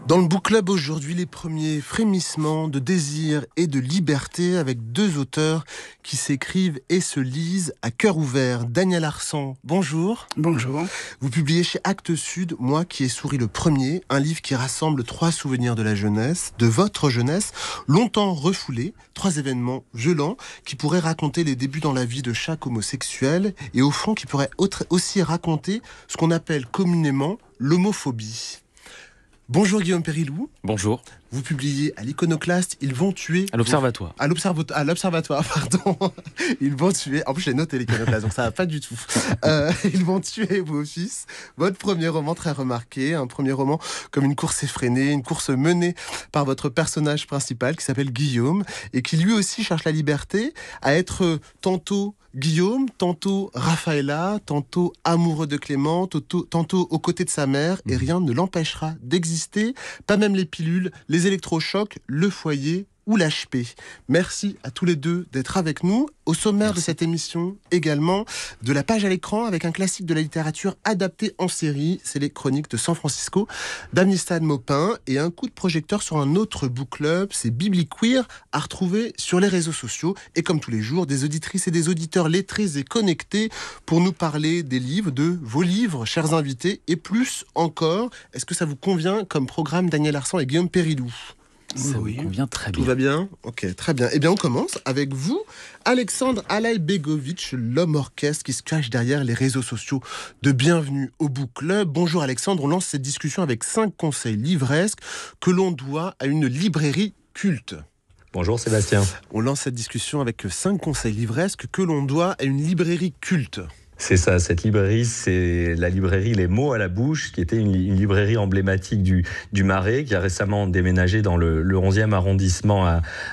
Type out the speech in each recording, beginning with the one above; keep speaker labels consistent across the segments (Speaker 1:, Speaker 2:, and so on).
Speaker 1: Dans le Book Club aujourd'hui, les premiers frémissements de désir et de liberté avec deux auteurs qui s'écrivent et se lisent à cœur ouvert. Daniel Arsan, bonjour.
Speaker 2: Bonjour.
Speaker 1: Vous publiez chez Actes Sud, Moi qui ai souri le premier, un livre qui rassemble 3 souvenirs de la jeunesse, de votre jeunesse, longtemps refoulés, 3 événements violents qui pourraient raconter les débuts dans la vie de chaque homosexuel et au fond qui pourraient aussi raconter ce qu'on appelle communément l'homophobie. Bonjour Guillaume Périlou.
Speaker 3: Bonjour.
Speaker 1: Vous publiez à l'Iconoclaste, Ils vont tuer...
Speaker 3: À l'Observatoire.
Speaker 1: À l'Observatoire, pardon. Ils vont tuer... En plus, j'ai noté l'Iconoclaste, donc ça va pas du tout. Ils vont tuer vos fils. Votre premier roman très remarqué, un premier roman comme une course effrénée, une course menée par votre personnage principal qui s'appelle Guillaume et qui lui aussi cherche la liberté à être tantôt Guillaume, tantôt Raphaëla, tantôt amoureux de Clément, tantôt aux côtés de sa mère, et rien ne l'empêchera d'exister, pas même les pilules, les électrochocs, le foyer ou l'HP. Merci à tous les deux d'être avec nous. Au sommaire de cette émission également, de la page à l'écran avec un classique de la littérature adapté en série, c'est les Chroniques de San Francisco d'Amistad Maupin, et un coup de projecteur sur un autre book club, c'est Bibliqueer, à retrouver sur les réseaux sociaux. Et comme tous les jours, des auditrices et des auditeurs lettrés et connectés pour nous parler des livres, de vos livres, chers invités, et plus encore. Est-ce que ça vous convient comme programme, Daniel Arsan et Guillaume Périlou ?
Speaker 3: Ça me convient très bien.
Speaker 1: Tout va bien ? Ok, très bien. Eh bien, on commence avec vous, Alexandre Alaibegovic, l'homme orchestre qui se cache derrière les réseaux sociaux de Bienvenue au Book Club. Bonjour Alexandre, on lance cette discussion avec 5 conseils livresques que l'on doit à une librairie culte.
Speaker 4: Bonjour Sébastien.
Speaker 1: On lance cette discussion avec 5 conseils livresques que l'on doit à une librairie culte.
Speaker 4: C'est ça, cette librairie, c'est la librairie Les Mots à la Bouche, qui était une librairie emblématique du Marais, qui a récemment déménagé dans le 11e arrondissement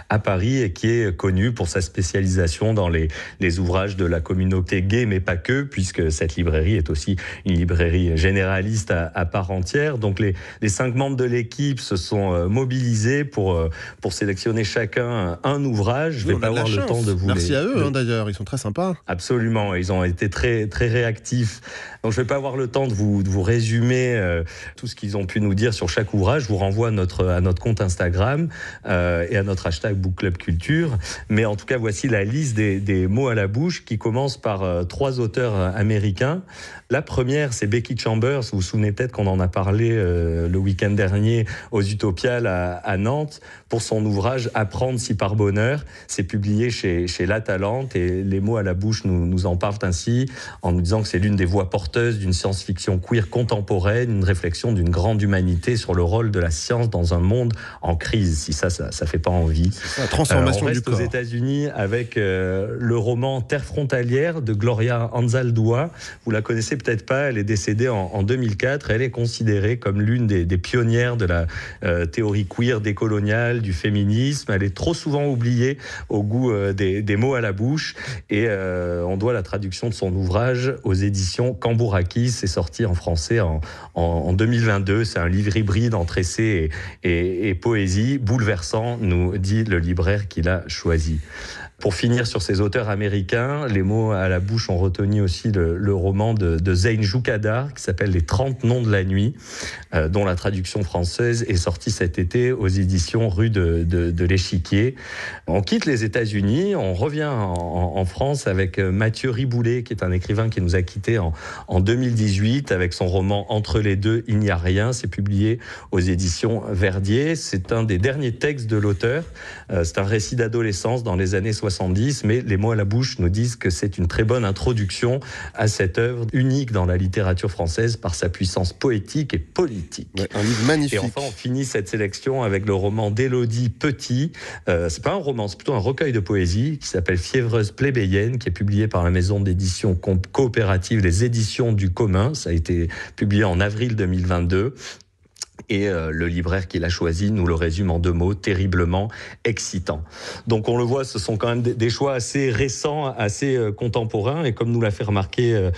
Speaker 4: à Paris et qui est connue pour sa spécialisation dans les ouvrages de la communauté gay, mais pas que, puisque cette librairie est aussi une librairie généraliste à part entière. Donc les 5 membres de l'équipe se sont mobilisés pour sélectionner chacun un ouvrage. Je ne vais pas avoir le temps de vous
Speaker 1: Merci à eux d'ailleurs, ils sont très sympas.
Speaker 4: Absolument, ils ont été très réactifs. Donc je ne vais pas avoir le temps de vous résumer tout ce qu'ils ont pu nous dire sur chaque ouvrage. Je vous renvoie à notre compte Instagram et à notre hashtag Book Club Culture. Mais en tout cas, voici la liste des mots à la bouche qui commence par 3 auteurs américains. La première, c'est Becky Chambers. Vous vous souvenez peut-être qu'on en a parlé le week-end dernier aux Utopiales à Nantes pour son ouvrage Apprendre si par bonheur. C'est publié chez La Talente et les mots à la bouche nous en parlent ainsi en nous disant que c'est l'une des voix porteuses d'une science-fiction queer contemporaine, une réflexion d'une grande humanité sur le rôle de la science dans un monde en crise. Si ça fait pas envie.
Speaker 1: C'est la transformation du corps.
Speaker 4: On reste aux États-Unis avec le roman Terre frontalière de Gloria Anzaldúa. Vous la connaissez peut-être pas, elle est décédée en 2004. Elle est considérée comme l'une des pionnières de la théorie queer décoloniale, du féminisme. Elle est trop souvent oubliée au goût des mots à la bouche et on doit la traduction de son ouvrage aux éditions Cambourakis. C'est sorti en français en 2022. C'est un livre hybride entre essais et poésie, bouleversant, nous dit le libraire qui l'a choisi. Pour finir sur ces auteurs américains, les mots à la bouche ont retenu aussi le roman de Zeyn Joukadar qui s'appelle Les 30 noms de la nuit, dont la traduction française est sortie cet été aux éditions Rue de l'Échiquier. On quitte les États-Unis, on revient en France avec Mathieu Riboulet, qui est un écrivain qui nous a quittés en 2018 avec son roman Entre les deux, il n'y a rien. C'est publié aux éditions Verdier. C'est un des derniers textes de l'auteur. C'est un récit d'adolescence dans les années 70, mais les mots à la bouche nous disent que c'est une très bonne introduction à cette œuvre unique dans la littérature française par sa puissance poétique et politique.
Speaker 1: Ouais, un livre magnifique.
Speaker 4: Et enfin, on finit cette sélection avec le roman d'Élodie Petit. C'est pas un roman, c'est plutôt un recueil de poésie qui s'appelle Fiévreuse plébéienne, qui est publié par la maison d'édition coopérative Les Éditions du Commun. Ça a été publié en avril 2022. Et le libraire qui l'a choisi nous le résume en 2 mots, terriblement excitant. Donc on le voit, ce sont quand même des choix assez récents, assez contemporains. Et comme nous l'a fait remarquer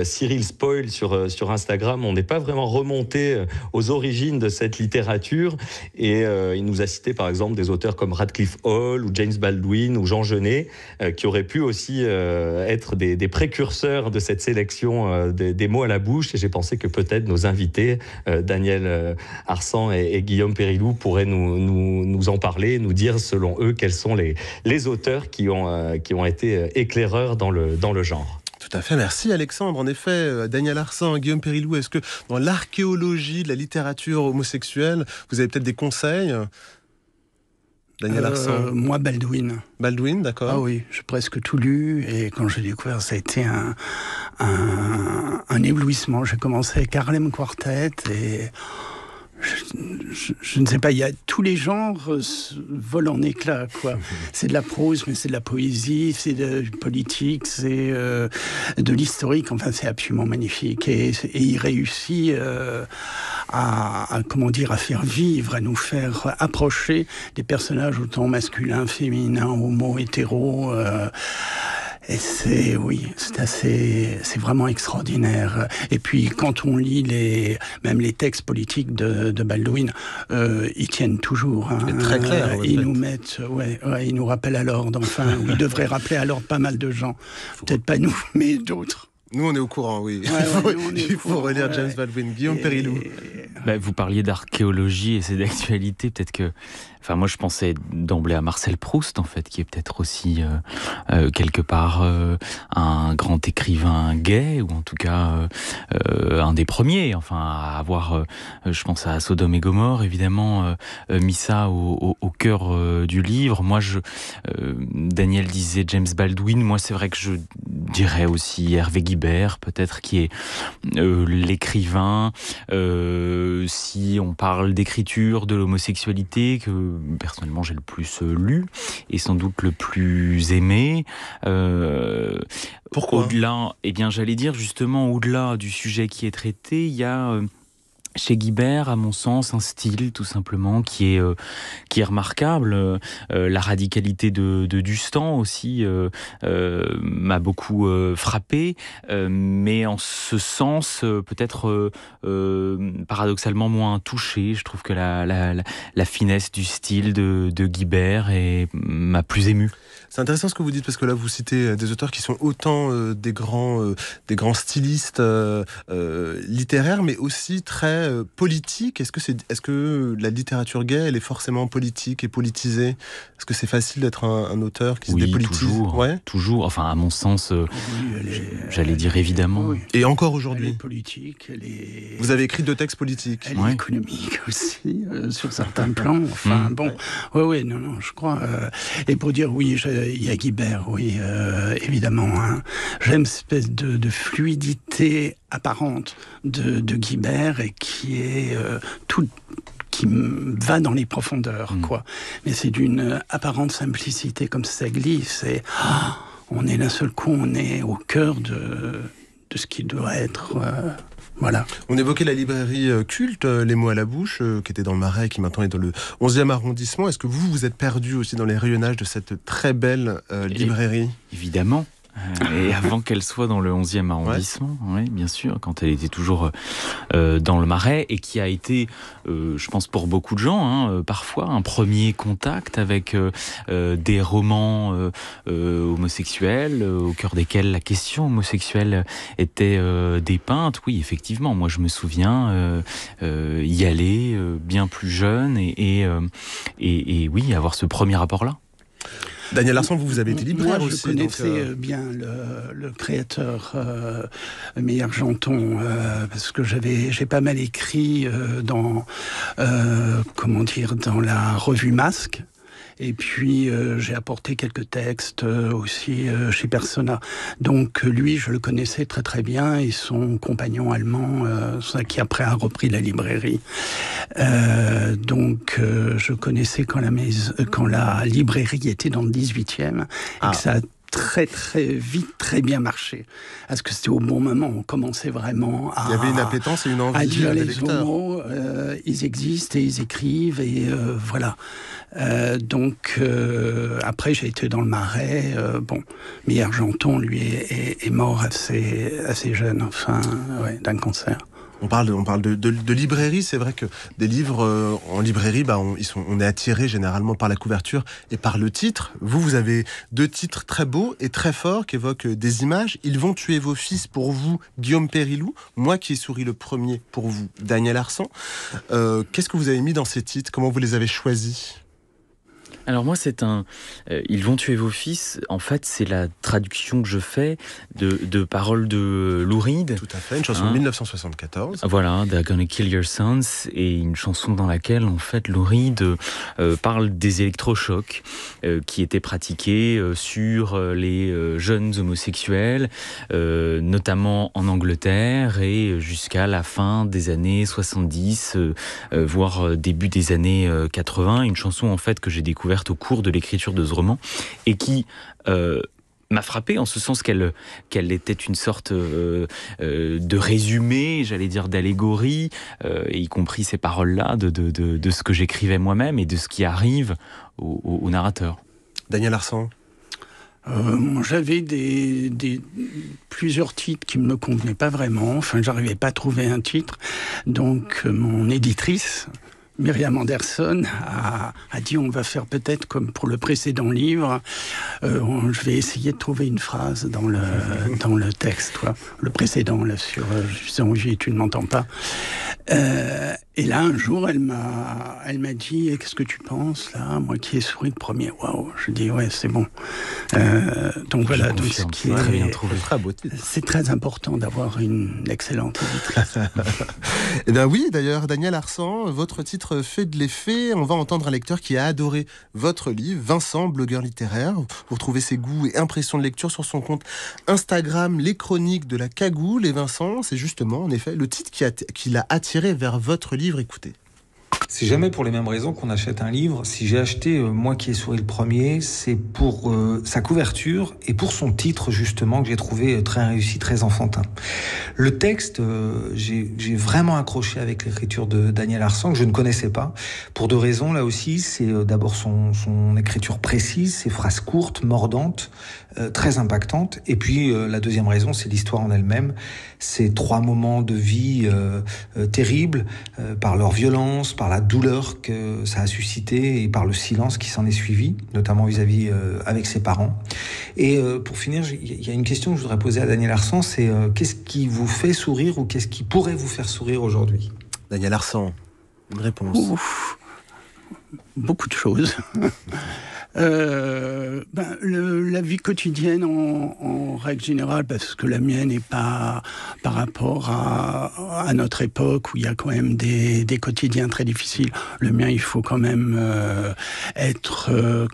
Speaker 4: Cyril Spoil sur Instagram, on n'est pas vraiment remonté aux origines de cette littérature. Et il nous a cité par exemple des auteurs comme Radcliffe Hall ou James Baldwin ou Jean Genet, qui auraient pu aussi être des précurseurs de cette sélection des mots à la bouche. Et j'ai pensé que peut-être nos invités, Daniel Arsan et Guillaume Périlloux pourraient nous en parler, nous dire selon eux quels sont les auteurs qui ont été éclaireurs dans le genre.
Speaker 1: Tout à fait, merci Alexandre. En effet, Daniel Arsan, Guillaume Périlloux, est-ce que dans l'archéologie de la littérature homosexuelle, vous avez peut-être des conseils ? Daniel Arsan.
Speaker 2: Moi, Baldwin.
Speaker 1: Baldwin, d'accord.
Speaker 2: Ah oui, j'ai presque tout lu, et quand j'ai découvert, ça a été un éblouissement. J'ai commencé avec Harlem Quartet, et je ne sais pas, il y a tous les genres volent en éclats, quoi. C'est de la prose, mais c'est de la poésie, c'est du politique, c'est de l'historique. Enfin, c'est absolument magnifique, et il réussit à faire vivre, à nous faire approcher des personnages autant masculins, féminins, homo, hétéros. Et c'est vraiment extraordinaire. Et puis quand on lit même les textes politiques de Baldwin, ils tiennent toujours. Hein.
Speaker 1: C'est très clair.
Speaker 2: Ils nous mettent, ils nous rappellent à l'ordre. Enfin, ils devraient rappeler à l'ordre pas mal de gens. Peut-être pas nous, mais d'autres.
Speaker 1: Nous, on est au courant, oui. Il faut relire James Baldwin. Guillaume Périlloux.
Speaker 3: Vous parliez d'archéologie et c'est d'actualité. Peut-être que... Enfin, moi, je pensais d'emblée à Marcel Proust, en fait, qui est peut-être aussi, quelque part, un grand écrivain gay, ou en tout cas, un des premiers, enfin, à avoir, je pense à Sodome et Gomorrhe, évidemment, mis ça au cœur du livre. Moi, Daniel disait James Baldwin, moi, c'est vrai que je dirais aussi Hervé Guibert, peut-être, qui est l'écrivain, si on parle d'écriture, de l'homosexualité, que personnellement j'ai le plus lu et sans doute le plus aimé.
Speaker 1: Pourquoi ?
Speaker 3: Au-delà, j'allais dire justement, au-delà du sujet qui est traité, il y a chez Guibert, à mon sens, un style tout simplement qui est remarquable. La radicalité de Dustan aussi m'a beaucoup frappé, mais en ce sens peut-être paradoxalement moins touché. Je trouve que la finesse du style de Guibert m'a plus ému.
Speaker 1: C'est intéressant ce que vous dites, parce que là vous citez des auteurs qui sont autant des grands stylistes littéraires, mais aussi très politiques. Est-ce que la littérature gay, elle est forcément politique et politisée ? Est-ce que c'est facile d'être un auteur qui se dépolitise ?
Speaker 3: Toujours, toujours. Enfin, à mon sens, j'allais dire évidemment.
Speaker 2: Oui.
Speaker 1: Et encore aujourd'hui.
Speaker 2: Elle est politique,
Speaker 1: Vous avez écrit 2 textes politiques.
Speaker 2: Elle est économique aussi, sur certains plans. Enfin, non, je crois. Et pour dire oui, il y a Guibert, oui, évidemment. Hein. J'aime cette espèce de fluidité apparente de Guibert, et qui est qui va dans les profondeurs, quoi. Mais c'est d'une apparente simplicité, comme ça glisse. Et on est d'un seul coup, on est au cœur de ce qui doit être. Voilà.
Speaker 1: On évoquait la librairie culte, Les mots à la bouche, qui était dans le Marais, qui maintenant est dans le 11e arrondissement. Est-ce que vous êtes perdu aussi dans les rayonnages de cette très belle librairie ?
Speaker 3: Évidemment. Et avant qu'elle soit dans le 11e arrondissement, oui, bien sûr, quand elle était toujours dans le Marais, et qui a été, je pense pour beaucoup de gens, parfois un premier contact avec des romans homosexuels, au cœur desquels la question homosexuelle était dépeinte. Oui, effectivement, moi je me souviens y aller bien plus jeune, et oui, avoir ce premier rapport-là.
Speaker 1: Daniel Arsan, vous avez été libraire aussi.
Speaker 2: Je connaissais bien le créateur Meyer Janton, parce que j'ai pas mal écrit dans la revue Masque. Et puis j'ai apporté quelques textes aussi chez Persona. Donc lui, je le connaissais très très bien, et son compagnon allemand, qui après a repris la librairie. Donc je connaissais quand la librairie était dans le 18e, et que ça a très très vite, très bien marché. Parce que c'était au bon moment, on commençait vraiment à...
Speaker 1: Il y avait une appétence et une envie
Speaker 2: à dire
Speaker 1: des
Speaker 2: les
Speaker 1: lecteurs.
Speaker 2: homos, ils existent et ils écrivent, et voilà. Donc après j'ai été dans le Marais. Meyer Janton, lui, est mort assez jeune, enfin, d'un cancer.
Speaker 1: On parle de librairie, c'est vrai que des livres en librairie, on est attiré généralement par la couverture et par le titre. Vous avez 2 titres très beaux et très forts qui évoquent des images. Ils vont tuer vos fils pour vous, Guillaume Périlloux. Moi qui ai souri le premier pour vous, Daniel Arsan. Qu'est-ce que vous avez mis dans ces titres? Comment vous les avez choisis?
Speaker 3: Alors moi, c'est ils vont tuer vos fils. En fait, c'est la traduction que je fais de paroles de Lou Reed.
Speaker 1: Tout à fait, une chanson de 1974.
Speaker 3: Voilà, They're Gonna Kill Your Sons, et une chanson dans laquelle, en fait, Lou Reed parle des électrochocs qui étaient pratiqués sur les jeunes homosexuels, notamment en Angleterre, et jusqu'à la fin des années 70, voire début des années 80. Une chanson, en fait, que j'ai découverte au cours de l'écriture de ce roman et qui m'a frappé en ce sens qu'elle était une sorte de résumé, j'allais dire d'allégorie, y compris ces paroles-là de ce que j'écrivais moi-même et de ce qui arrive au narrateur.
Speaker 1: Daniel Arsan.
Speaker 2: J'avais plusieurs titres qui ne me convenaient pas vraiment. Enfin, j'arrivais pas à trouver un titre. Donc, mon éditrice, Myriam Anderson, a dit on va faire peut-être comme pour le précédent livre, je vais essayer de trouver une phrase dans le texte, quoi. Le précédent, là, sur Jean-Louis, tu ne m'entends pas. Et là, un jour, elle m'a dit qu'est-ce que tu penses, là, moi qui ai souri le premier. Waouh, je dis ouais, c'est bon. Donc voilà, donc ce qui est
Speaker 3: très bien trouvé,
Speaker 1: très beau titre.
Speaker 2: C'est très important d'avoir une excellente éditrice.
Speaker 1: Eh bien oui, d'ailleurs, Daniel Arsan, votre titre fait de l'effet. On va entendre un lecteur qui a adoré votre livre, Vincent, blogueur littéraire. Vous retrouvez ses goûts et impressions de lecture sur son compte Instagram, Les Chroniques de la Cagoule. Et Vincent, c'est justement, en effet, le titre qui l'a attiré vers votre livre. Écoutez.
Speaker 5: C'est jamais pour les mêmes raisons qu'on achète un livre. Si j'ai acheté Moi qui ai souri le premier, c'est pour sa couverture et pour son titre justement que j'ai trouvé très réussi, très enfantin. Le texte, j'ai vraiment accroché avec l'écriture de Daniel Arsan que je ne connaissais pas pour 2 raisons. Là aussi, c'est d'abord son écriture précise, ses phrases courtes, mordantes, très impactantes. Et puis la deuxième raison, c'est l'histoire en elle-même. Ces 3 moments de vie terribles par leur violence, par la douleur que ça a suscité et par le silence qui s'en est suivi, notamment vis-à-vis avec ses parents. Et pour finir, il y a une question que je voudrais poser à Daniel Arsan, c'est qu'est-ce qui vous fait sourire ou qu'est-ce qui pourrait vous faire sourire aujourd'hui?
Speaker 1: Daniel Arsan, une réponse.
Speaker 2: Ouf, beaucoup de choses. La vie quotidienne en règle générale, parce que la mienne n'est pas par rapport à notre époque où il y a quand même des quotidiens très difficiles. Le mien, il faut quand même être,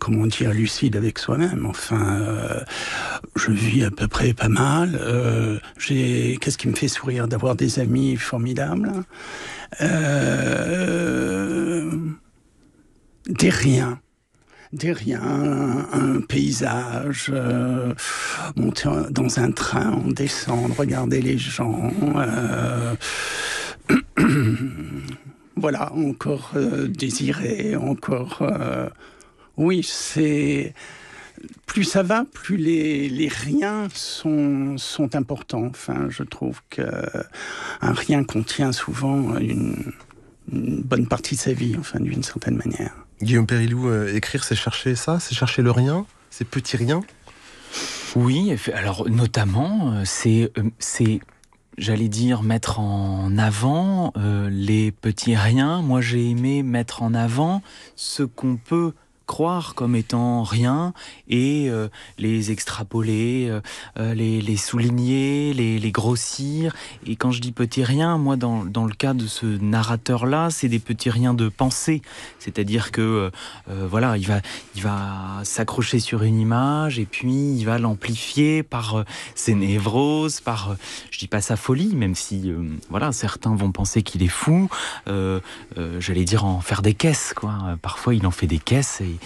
Speaker 2: lucide avec soi-même. Enfin, je vis à peu près pas mal. Qu'est-ce qui me fait sourire? D'avoir des amis formidables. Des riens, un paysage, monter dans un train, en descendre, regarder les gens. Voilà, encore désirer, encore... Oui, c'est... Plus ça va, plus les riens sont importants. Enfin, je trouve qu'un rien contient souvent une bonne partie de sa vie, enfin, d'une certaine manière.
Speaker 1: Guillaume Périlloux, écrire, c'est chercher ça, c'est chercher le rien, ces petits riens.
Speaker 3: Oui, alors notamment, c'est j'allais dire, mettre en avant les petits riens. Moi, j'ai aimé mettre en avant ce qu'on peut croire comme étant rien et les extrapoler, les souligner, les grossir. Et quand je dis petits riens, moi dans le cas de ce narrateur-là, c'est des petits riens de pensée. C'est-à-dire que voilà, il va s'accrocher sur une image et puis il va l'amplifier par ses névroses, par je dis pas sa folie, même si voilà, certains vont penser qu'il est fou. J'allais dire en faire des caisses, quoi. Parfois il en fait des caisses et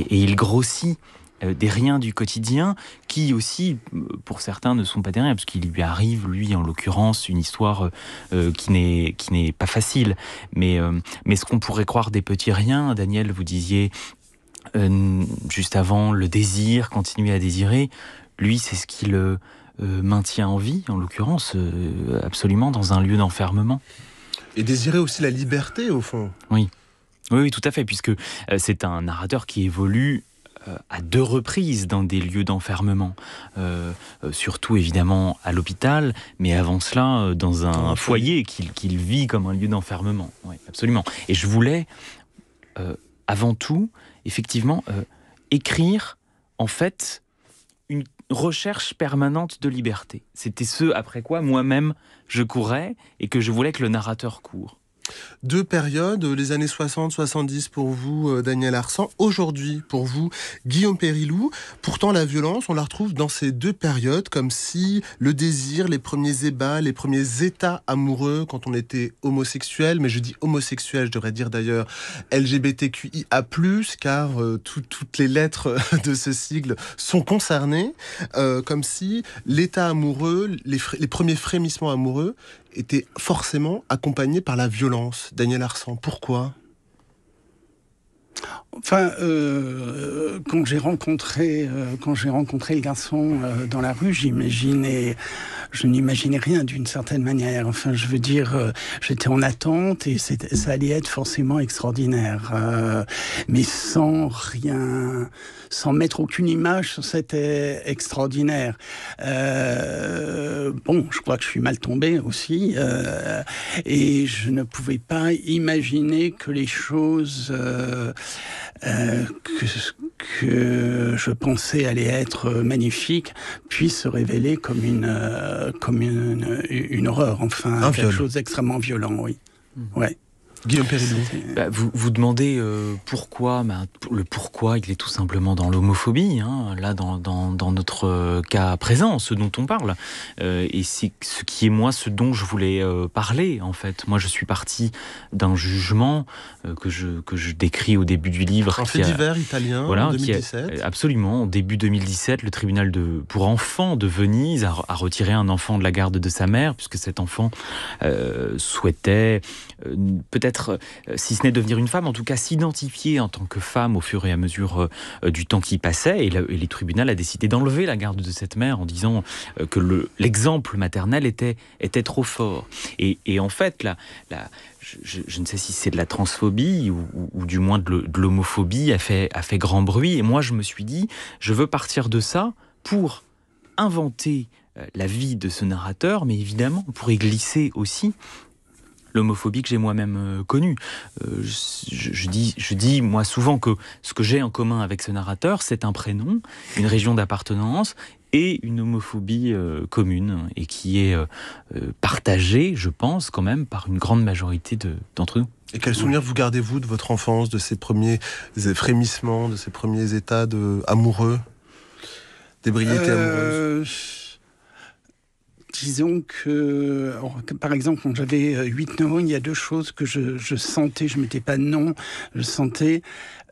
Speaker 3: il grossit des riens du quotidien qui aussi, pour certains, ne sont pas des riens, parce qu'il lui arrive, lui en l'occurrence, une histoire qui n'est pas facile. Mais ce qu'on pourrait croire des petits riens, Daniel, vous disiez juste avant, le désir, continuer à désirer, lui c'est ce qui le maintien en vie, en l'occurrence, absolument dans un lieu d'enfermement.
Speaker 1: Et désirer aussi la liberté, au fond.
Speaker 3: Oui, tout à fait, puisque c'est un narrateur qui évolue à 2 reprises dans des lieux d'enfermement, surtout évidemment à l'hôpital, mais avant cela dans un foyer qu'il vit comme un lieu d'enfermement. Oui, absolument. Et je voulais avant tout, effectivement, écrire en fait une recherche permanente de liberté. C'était ce après quoi moi-même je courais et que je voulais que le narrateur court.
Speaker 1: 2 périodes, les années 60-70 pour vous, Daniel Arsan. Aujourd'hui, pour vous, Guillaume Périlloux. Pourtant, la violence, on la retrouve dans ces 2 périodes, comme si le désir, les premiers ébats, les premiers états amoureux, quand on était homosexuel, mais je dis homosexuel, je devrais dire d'ailleurs LGBTQIA+, car toutes les lettres de ce sigle sont concernées, comme si l'état amoureux, les premiers frémissements amoureux, était forcément accompagné par la violence. Daniel Arsan, pourquoi ?
Speaker 2: Enfin, quand j'ai rencontré le garçon dans la rue, je n'imaginais rien d'une certaine manière. Enfin, je veux dire, j'étais en attente et ça allait être forcément extraordinaire, mais sans mettre aucune image sur cet extraordinaire. Bon, je crois que je suis mal tombé aussi, et je ne pouvais pas imaginer que les choses que je pensais allaient être magnifiques puissent se révéler comme une horreur, enfin quelque chose d'extrêmement violent, oui. Ouais.
Speaker 1: Guillaume Périlloux.
Speaker 3: Vous demandez pourquoi. Le pourquoi, il est tout simplement dans l'homophobie, hein, là dans notre cas présent, ce dont on parle. Et c'est ce qui est moi, ce dont je voulais parler en fait. Moi, je suis parti d'un jugement que je décris au début du livre.
Speaker 1: Un fait divers italien, en 2017.
Speaker 3: Absolument, au début 2017, le tribunal pour enfants de Venise a retiré un enfant de la garde de sa mère, puisque cet enfant souhaitait peut-être, si ce n'est devenir une femme, en tout cas s'identifier en tant que femme au fur et à mesure du temps qui passait. Et le tribunal a décidé d'enlever la garde de cette mère en disant que l'exemple maternel était trop fort. Et en fait, je ne sais si c'est de la transphobie ou du moins de l'homophobie a fait grand bruit. Et moi, je me suis dit, je veux partir de ça pour inventer la vie de ce narrateur, mais évidemment pour y glisser aussi l'homophobie que j'ai moi-même connue. Je dis moi souvent que ce que j'ai en commun avec ce narrateur, c'est un prénom, une région d'appartenance et une homophobie commune, et qui est partagée, je pense, quand même, par une grande majorité d'entre nous.
Speaker 1: Et quel souvenir vous gardez-vous de votre enfance, de ces premiers frémissements, de ces premiers états amoureux, d'ébriété amoureuse ?
Speaker 2: Disons que, par exemple, quand j'avais 8-9 ans, il y a 2 choses que je sentais, je ne mettais pas de nom, je sentais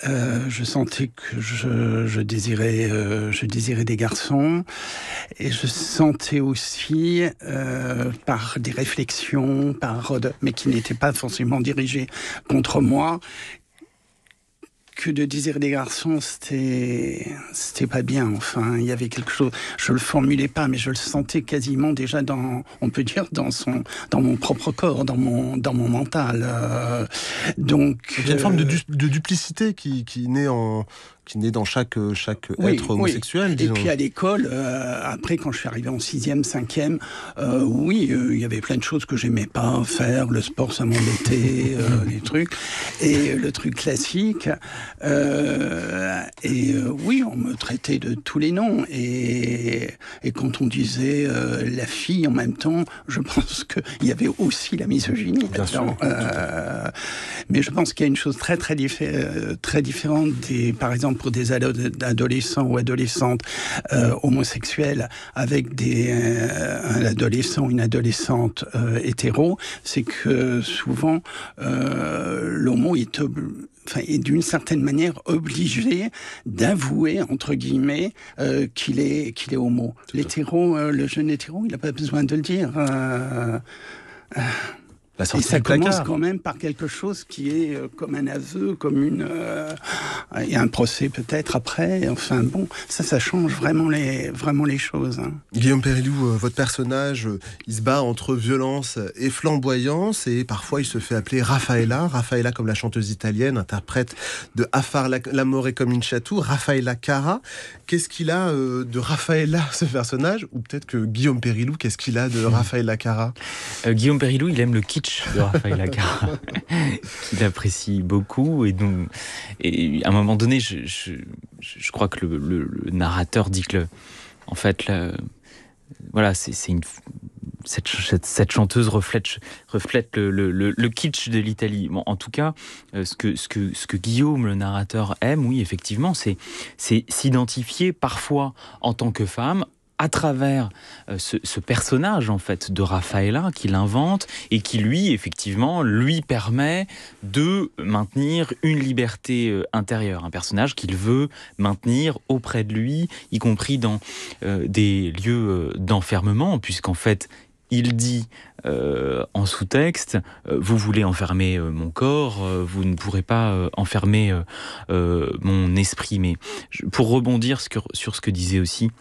Speaker 2: que je désirais des garçons, et je sentais aussi, par des réflexions, mais qui n'étaient pas forcément dirigées contre moi, que de désirer des garçons, c'était pas bien. Enfin, il y avait quelque chose. Je le formulais pas, mais je le sentais quasiment déjà on peut dire dans mon propre corps, dans mon mental. Donc,
Speaker 1: il y a une forme de duplicité qui naît dans chaque être homosexuel.
Speaker 2: Oui. Et puis à l'école, après, quand je suis arrivé en 6e, 5e, il y avait plein de choses que j'aimais pas faire. Le sport, ça m'embêtait, les trucs. Et le truc classique. On me traitait de tous les noms. Et quand on disait la fille en même temps, je pense qu'il y avait aussi la misogynie.
Speaker 1: Bien sûr.
Speaker 2: Mais je pense qu'il y a une chose très, très différente par exemple, pour des adolescents ou adolescentes homosexuels avec un adolescent ou une adolescente hétéro, c'est que souvent l'homo est d'une certaine manière obligé d'avouer, entre guillemets, qu'il est homo. L'hétéro, le jeune hétéro, il n'a pas besoin de le dire. Et ça commence quand même par quelque chose qui est comme un aveu, comme il y a un procès peut-être après. Enfin bon, ça change vraiment les choses. Hein.
Speaker 1: Guillaume Périlloux, votre personnage, il se bat entre violence et flamboyance, et parfois il se fait appeler Raffaella comme la chanteuse italienne, interprète de Affar l'amore cominciato, Raffaella Cara. Qu'est-ce qu'il a de Raffaella, ce personnage? Ou peut-être que Guillaume Périlloux, qu'est-ce qu'il a de Raffaella Cara?
Speaker 3: Guillaume Périlloux, il aime le kitsch de Raffaella Cara, qu'il apprécie beaucoup, et donc, à un moment donné, je crois que le narrateur dit que en fait, voilà, cette chanteuse reflète le kitsch de l'Italie. Bon, en tout cas, ce que Guillaume, le narrateur, aime, oui, effectivement, c'est s'identifier parfois en tant que femme à travers ce personnage en fait de Raffaella qu'il invente et qui lui effectivement lui permet de maintenir une liberté intérieure, un personnage qu'il veut maintenir auprès de lui, y compris dans des lieux d'enfermement, puisqu'en fait il dit en sous-texte, vous voulez enfermer mon corps, vous ne pourrez pas enfermer mon esprit. Mais pour rebondir sur ce que disait aussi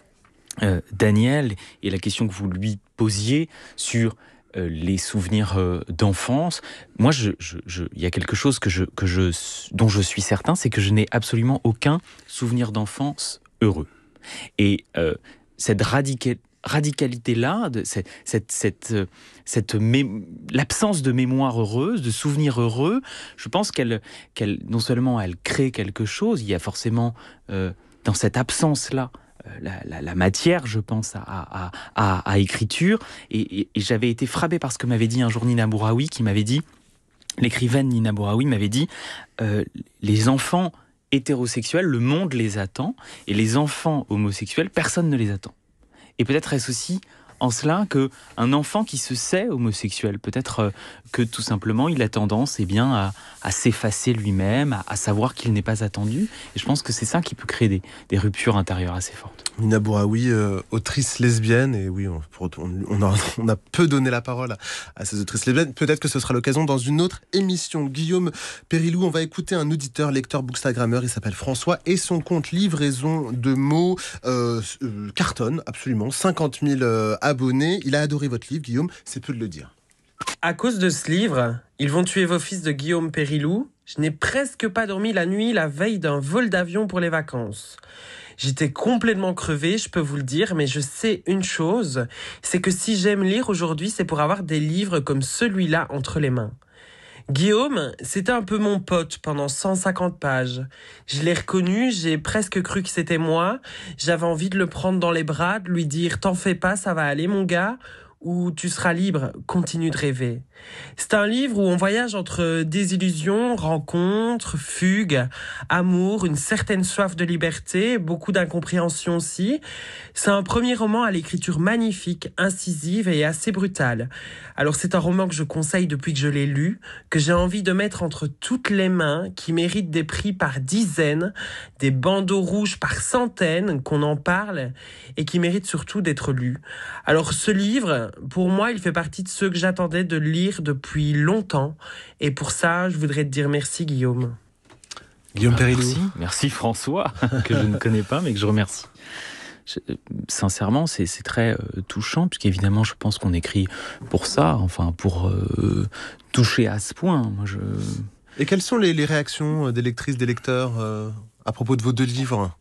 Speaker 3: Daniel, et la question que vous lui posiez sur les souvenirs d'enfance, moi, il y a quelque chose dont je suis certain, c'est que je n'ai absolument aucun souvenir d'enfance heureux. Et cette radicalité-là, l'absence de mémoire heureuse, de souvenirs heureux, je pense qu'elle non seulement elle crée quelque chose, il y a forcément dans cette absence-là la matière, je pense, à écriture. Et j'avais été frappé par ce que m'avait dit un jour Nina Bouraoui, l'écrivaine Nina Bouraoui m'avait dit les enfants hétérosexuels, le monde les attend, et les enfants homosexuels, personne ne les attend. Et peut-être est-ce aussi en cela qu'un enfant qui se sait homosexuel, peut-être que tout simplement il a tendance à s'effacer lui-même, à savoir qu'il n'est pas attendu. Et je pense que c'est ça qui peut créer des ruptures intérieures assez fortes.
Speaker 1: Nina Bouraoui, autrice lesbienne, et oui, on a peu donné la parole à ces autrices lesbiennes. Peut-être que ce sera l'occasion dans une autre émission. Guillaume Périlloux, on va écouter un auditeur, lecteur, bookstagrammeur, il s'appelle François, et son compte Livraison de mots cartonne, absolument, 50 000 abonnés. Il a adoré votre livre, Guillaume, c'est peu de le dire.
Speaker 6: À cause de ce livre, Ils vont tuer vos fils de Guillaume Périlloux, je n'ai presque pas dormi la nuit la veille d'un vol d'avion pour les vacances. J'étais complètement crevé, je peux vous le dire, mais je sais une chose, c'est que si j'aime lire aujourd'hui, c'est pour avoir des livres comme celui-là entre les mains. Guillaume, c'était un peu mon pote pendant 150 pages. Je l'ai reconnu, j'ai presque cru que c'était moi. J'avais envie de le prendre dans les bras, de lui dire « T'en fais pas, ça va aller mon gars » ou « Tu seras libre, continue de rêver ». C'est un livre où on voyage entre désillusions, rencontres, fugues, amour, une certaine soif de liberté, beaucoup d'incompréhension aussi. C'est un premier roman à l'écriture magnifique, incisive et assez brutale. Alors c'est un roman que je conseille depuis que je l'ai lu, que j'ai envie de mettre entre toutes les mains, qui mérite des prix par dizaines, des bandeaux rouges par centaines, qu'on en parle, et qui mérite surtout d'être lu. Alors ce livre, pour moi, il fait partie de ceux que j'attendais de lire depuis longtemps, et pour ça, je voudrais te dire merci Guillaume.
Speaker 1: Guillaume Périlloux.
Speaker 3: Merci François, que je ne connais pas, mais que je remercie. Sincèrement, c'est très touchant, puisqu'évidemment, je pense qu'on écrit pour ça, enfin, pour toucher à ce point.
Speaker 1: Et quelles sont les réactions des lectrices, des lecteurs à propos de vos deux livres ?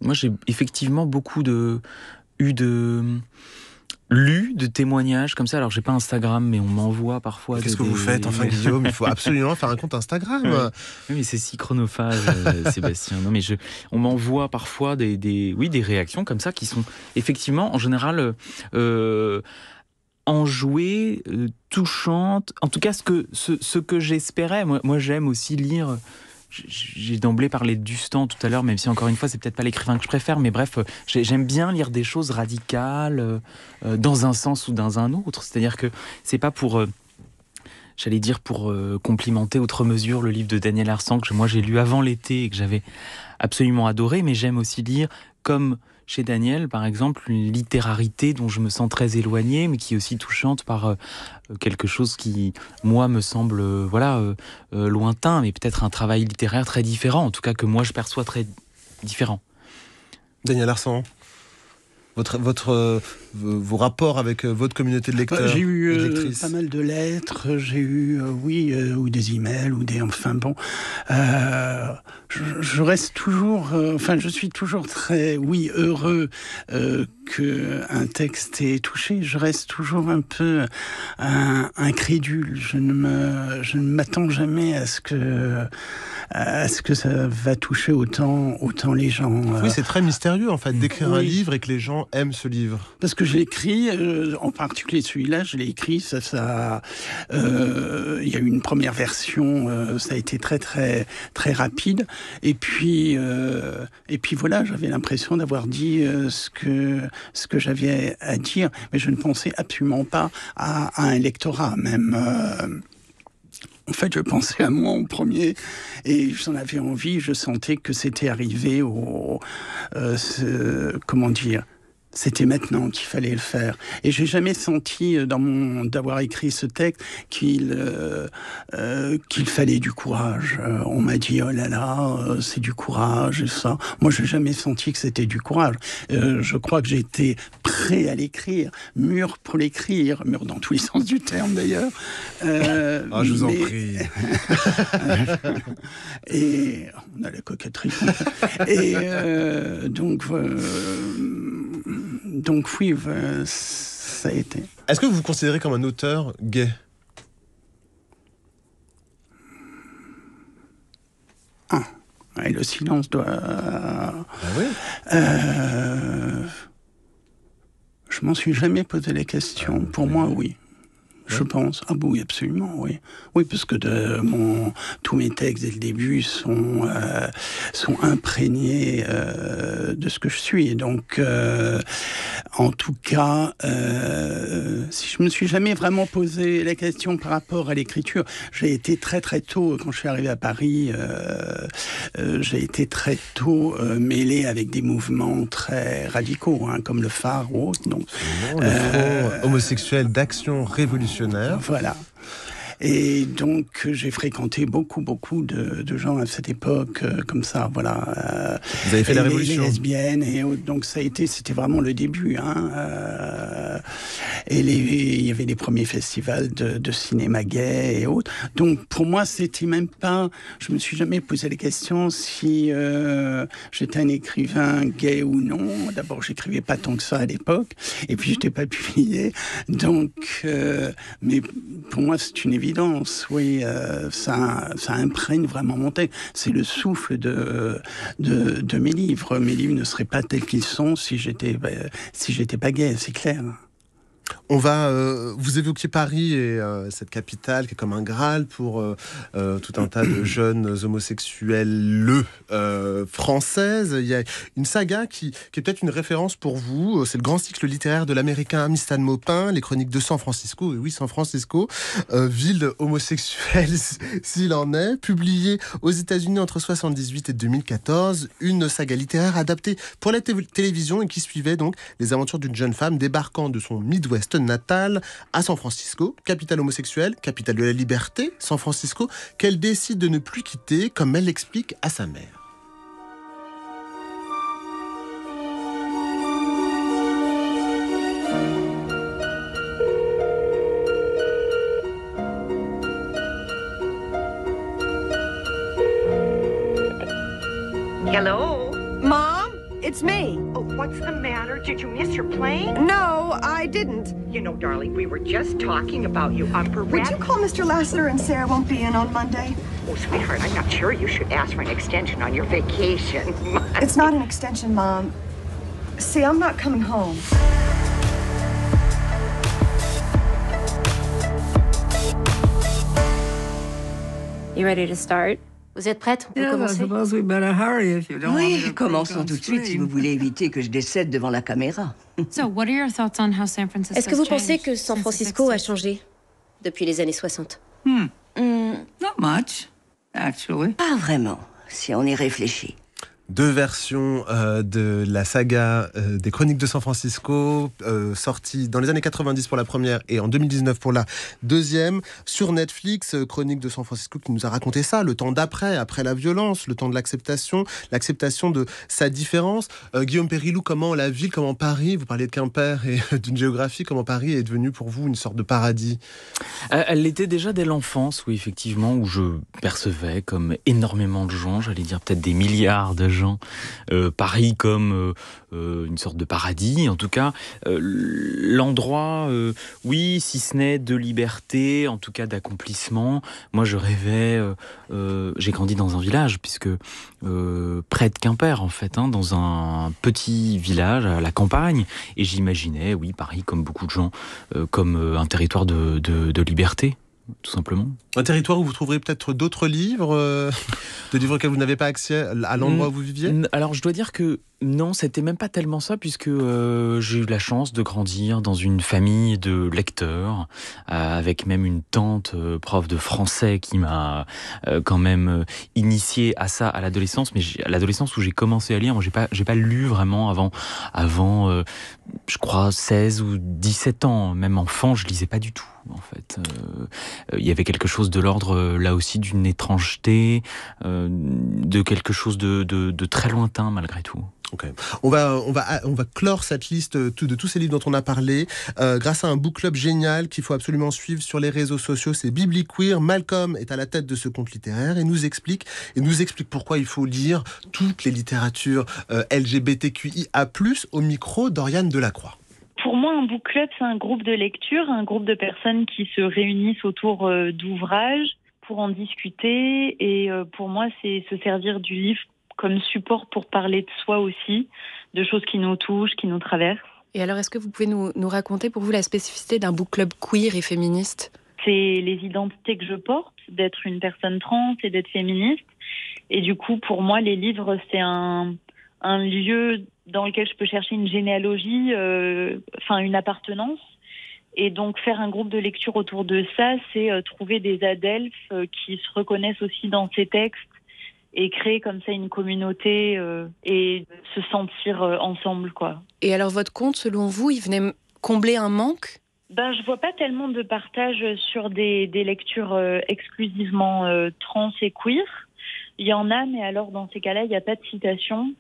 Speaker 3: Moi, j'ai effectivement beaucoup lu de témoignages comme ça. Alors, j'ai pas Instagram, mais on m'envoie parfois.
Speaker 1: Qu'est-ce que vous faites, enfin, Guillaume ? Il faut absolument faire un compte Instagram.
Speaker 3: Oui, mais c'est si chronophage, Sébastien. Non, mais on m'envoie parfois des réactions comme ça qui sont effectivement, en général, enjouées, touchantes. En tout cas, ce que j'espérais. Moi, j'aime aussi lire. J'ai d'emblée parlé de Dustan tout à l'heure, même si encore une fois c'est peut-être pas l'écrivain que je préfère, mais bref, j'aime bien lire des choses radicales dans un sens ou dans un autre. C'est-à-dire que c'est pas pour complimenter outre mesure le livre de Daniel Arsan que moi j'ai lu avant l'été et que j'avais absolument adoré, mais j'aime aussi lire comme chez Daniel, par exemple, une littérarité dont je me sens très éloigné, mais qui est aussi touchante par quelque chose qui, moi, me semble lointain, mais peut-être un travail littéraire très différent, en tout cas que moi je perçois très différent.
Speaker 1: Daniel Arsan, vos rapports avec votre communauté de lecteurs.
Speaker 2: J'ai eu pas mal de lettres, j'ai eu, ou des emails, enfin bon. Je reste toujours, je suis toujours très, heureux qu'un texte ait touché. Je reste toujours un peu incrédule. Je ne m'attends jamais à ce que ça va toucher autant les gens.
Speaker 1: Oui, c'est très mystérieux en fait d'écrire un livre et que les gens aiment ce livre.
Speaker 2: Parce que je l'ai écrit, en particulier celui-là, je l'ai écrit, il y a eu une première version, ça a été très très très rapide, et puis voilà, j'avais l'impression d'avoir dit ce que j'avais à dire, mais je ne pensais absolument pas à un lectorat même. En fait, je pensais à moi en premier et j'en avais envie. Je sentais que c'était arrivé c'était maintenant qu'il fallait le faire. Et j'ai jamais senti d'avoir écrit ce texte qu'il fallait du courage. On m'a dit oh là là, c'est du courage et ça. Moi, j'ai jamais senti que c'était du courage. Je crois que j'étais prêt à l'écrire, mûr pour l'écrire, mûr dans tous les sens du terme d'ailleurs.
Speaker 1: Je vous en prie.
Speaker 2: Et on a la coquetterie. Et donc oui, ça a été.
Speaker 1: Est-ce que vous vous considérez comme un auteur gay ?
Speaker 2: Et le silence doit...
Speaker 1: oui.
Speaker 2: Je m'en suis jamais posé la question. Pour moi, oui. Je pense. Ah oui, absolument, oui. Oui, parce que tous mes textes dès le début sont imprégnés de ce que je suis. Donc, en tout cas, si je me suis jamais vraiment posé la question par rapport à l'écriture, j'ai été très très tôt, quand je suis arrivé à Paris, j'ai été très tôt mêlé avec des mouvements très radicaux, comme le Phare ou autre. Donc,
Speaker 1: le Front homosexuel d'action révolutionnaire.
Speaker 2: Voilà. Et donc, j'ai fréquenté beaucoup de gens à cette époque, comme ça, voilà.
Speaker 1: Vous avez fait la révolution.
Speaker 2: Les lesbiennes, et donc c'était vraiment le début. Et il y avait les premiers festivals de cinéma gay et autres. Donc, pour moi, c'était même pas... Je me suis jamais posé la question si j'étais un écrivain gay ou non. D'abord, j'écrivais pas tant que ça à l'époque. Et puis, j'étais pas publié. Donc, mais pour moi, c'est une évidence. Oui, ça imprègne vraiment mon texte. C'est le souffle de mes livres. Mes livres ne seraient pas tels qu'ils sont si j'étais pas gay, c'est clair.
Speaker 1: Vous évoquiez Paris et cette capitale qui est comme un Graal pour tout un tas de jeunes homosexuels françaises. Il y a une saga qui est peut-être une référence pour vous. C'est le grand cycle littéraire de l'américain Stan Maupin, les chroniques de San Francisco. Et oui, San Francisco, ville homosexuelle s'il en est, publié aux États-Unis entre 1978 et 2014. Une saga littéraire adaptée pour la télévision et qui suivait donc les aventures d'une jeune femme débarquant de son Midwest natale à San Francisco, capitale homosexuelle, capitale de la liberté, San Francisco, qu'elle décide de ne plus quitter, comme elle l'explique à sa mère.
Speaker 7: Hello?
Speaker 8: Mom, it's me.
Speaker 7: Oh, what's the matter? Did you miss your plane?
Speaker 8: No, I didn't.
Speaker 7: You know, darling, we were just talking about you on Parade.
Speaker 8: Would you call Mr. Lassiter and Sarah won't be in on Monday?
Speaker 7: Oh, sweetheart, I'm not sure you should ask for an extension on your vacation.
Speaker 8: It's not an extension, Mom. See, I'm not coming home.
Speaker 9: You ready to start? Vous êtes prête? On peut commencer?
Speaker 10: Oui, commençons tout de suite si vous voulez éviter que je décède devant la caméra.
Speaker 9: Est-ce que vous pensez que San Francisco a changé depuis les années 60?
Speaker 10: Not much, actually. Pas vraiment, si on y réfléchit.
Speaker 1: Deux versions de la saga des Chroniques de San Francisco, sorties dans les années 90 pour la première et en 2019 pour la deuxième, sur Netflix. Chroniques de San Francisco qui nous a raconté ça, le temps d'après, après la violence, le temps de l'acceptation de sa différence. Guillaume Périlloux, comment la ville, comment Paris, vous parliez de Quimper et d'une géographie, comment Paris est devenu pour vous une sorte de paradis?
Speaker 3: Elle l'était déjà dès l'enfance, oui, effectivement, où je percevais comme énormément de gens, j'allais dire peut-être des milliards de gens, Paris comme une sorte de paradis, en tout cas l'endroit, oui, si ce n'est de liberté, en tout cas d'accomplissement. Moi je rêvais, j'ai grandi dans un village, puisque près de Quimper en fait, dans un petit village à la campagne, et j'imaginais, oui, Paris comme beaucoup de gens, comme un territoire de liberté, tout simplement.
Speaker 1: Un territoire où vous trouverez peut-être d'autres livres, de livres auxquels vous n'avez pas accès à l'endroit où vous viviez?
Speaker 3: Alors je dois dire que non, c'était même pas tellement ça, puisque j'ai eu la chance de grandir dans une famille de lecteurs, avec même une tante prof de français qui m'a quand même initié à ça à l'adolescence. Mais à l'adolescence où j'ai commencé à lire, moi j'ai pas lu vraiment avant je crois 16 ou 17 ans. Même enfant, je lisais pas du tout. En fait, il y avait quelque chose de l'ordre là aussi d'une étrangeté, de quelque chose de très lointain malgré tout.
Speaker 1: Okay. On va clore cette liste de tous ces livres dont on a parlé grâce à un book club génial qu'il faut absolument suivre sur les réseaux sociaux. C'est Bibliqueer. Malcolm est à la tête de ce compte littéraire et nous explique pourquoi il faut lire toutes les littératures LGBTQIA+, au micro d'Oriane Delacroix.
Speaker 11: Pour moi, un book club, c'est un groupe de lecture, un groupe de personnes qui se réunissent autour d'ouvrages pour en discuter. Et pour moi, c'est se servir du livre comme support pour parler de soi aussi, de choses qui nous touchent, qui nous traversent.
Speaker 12: Et alors, est-ce que vous pouvez nous raconter pour vous la spécificité d'un book club queer et féministe?
Speaker 11: C'est les identités que je porte, d'être une personne trans et d'être féministe. Et du coup, pour moi, les livres, c'est un lieu dans lequel je peux chercher une généalogie, une appartenance. Et donc, faire un groupe de lecture autour de ça, c'est trouver des adelphes qui se reconnaissent aussi dans ces textes, et créer comme ça une communauté et se sentir ensemble, quoi.
Speaker 12: Et alors votre compte, selon vous, il venait combler un manque?
Speaker 11: Je vois pas tellement de partage sur des lectures exclusivement trans et queer. Il y en a, mais alors dans ces cas-là, il n'y a pas de citation.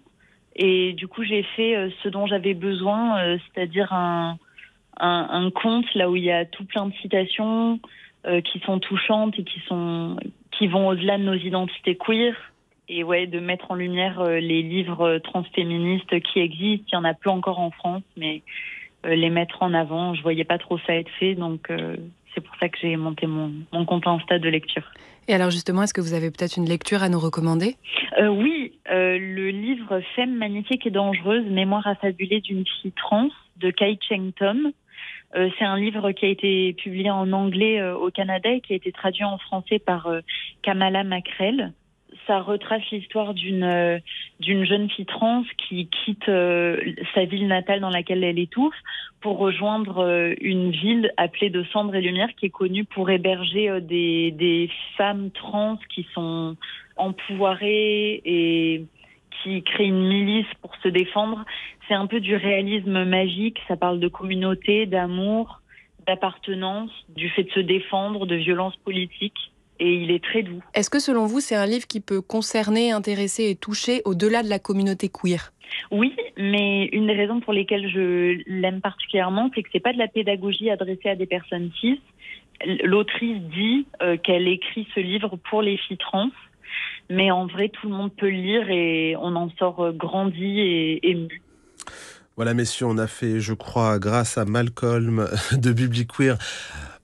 Speaker 11: Et du coup, j'ai fait ce dont j'avais besoin, c'est-à-dire un compte là où il y a tout plein de citations qui sont touchantes et qui vont au-delà de nos identités queer. Et ouais, de mettre en lumière les livres transféministes qui existent. Il y en a plein encore en France, mais les mettre en avant, je voyais pas trop ça être fait. Donc c'est pour ça que j'ai monté mon compte Insta de lecture.
Speaker 12: Et alors justement, est-ce que vous avez peut-être une lecture à nous recommander?
Speaker 11: Oui, le livre Femme magnifique et dangereuse, mémoire affabulée d'une fille trans de Kai Cheng Thom. C'est un livre qui a été publié en anglais au Canada et qui a été traduit en français par Kamala Mackrell. Ça retrace l'histoire d'une jeune fille trans qui quitte sa ville natale dans laquelle elle étouffe pour rejoindre une ville appelée de Cendres et Lumière qui est connue pour héberger des femmes trans qui sont empouvoirées et qui créent une milice pour se défendre. C'est un peu du réalisme magique, ça parle de communauté, d'amour, d'appartenance, du fait de se défendre, de violence politique. Et il est très doux.
Speaker 12: Est-ce que selon vous, c'est un livre qui peut concerner, intéresser et toucher au-delà de la communauté queer?
Speaker 11: Oui, mais une des raisons pour lesquelles je l'aime particulièrement, c'est que c'est pas de la pédagogie adressée à des personnes cis. L'autrice dit qu'elle écrit ce livre pour les filles trans, mais en vrai, tout le monde peut le lire et on en sort grandi et ému.
Speaker 1: Voilà, messieurs, on a fait, je crois, grâce à Malcolm de Bibliqueer,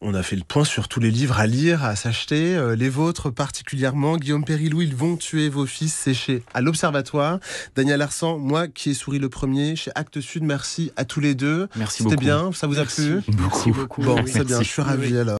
Speaker 1: on a fait le point sur tous les livres à lire, à s'acheter, les vôtres particulièrement. Guillaume Périlloux, Ils vont tuer vos fils, c'est chez à l'Observatoire. Daniel Arsan, moi qui ai souri le premier, chez Actes Sud, merci à tous les deux.
Speaker 3: Merci beaucoup.
Speaker 1: C'était bien, ça vous a plu?
Speaker 3: Merci beaucoup.
Speaker 1: Bon, c'est bien, je suis ravi alors.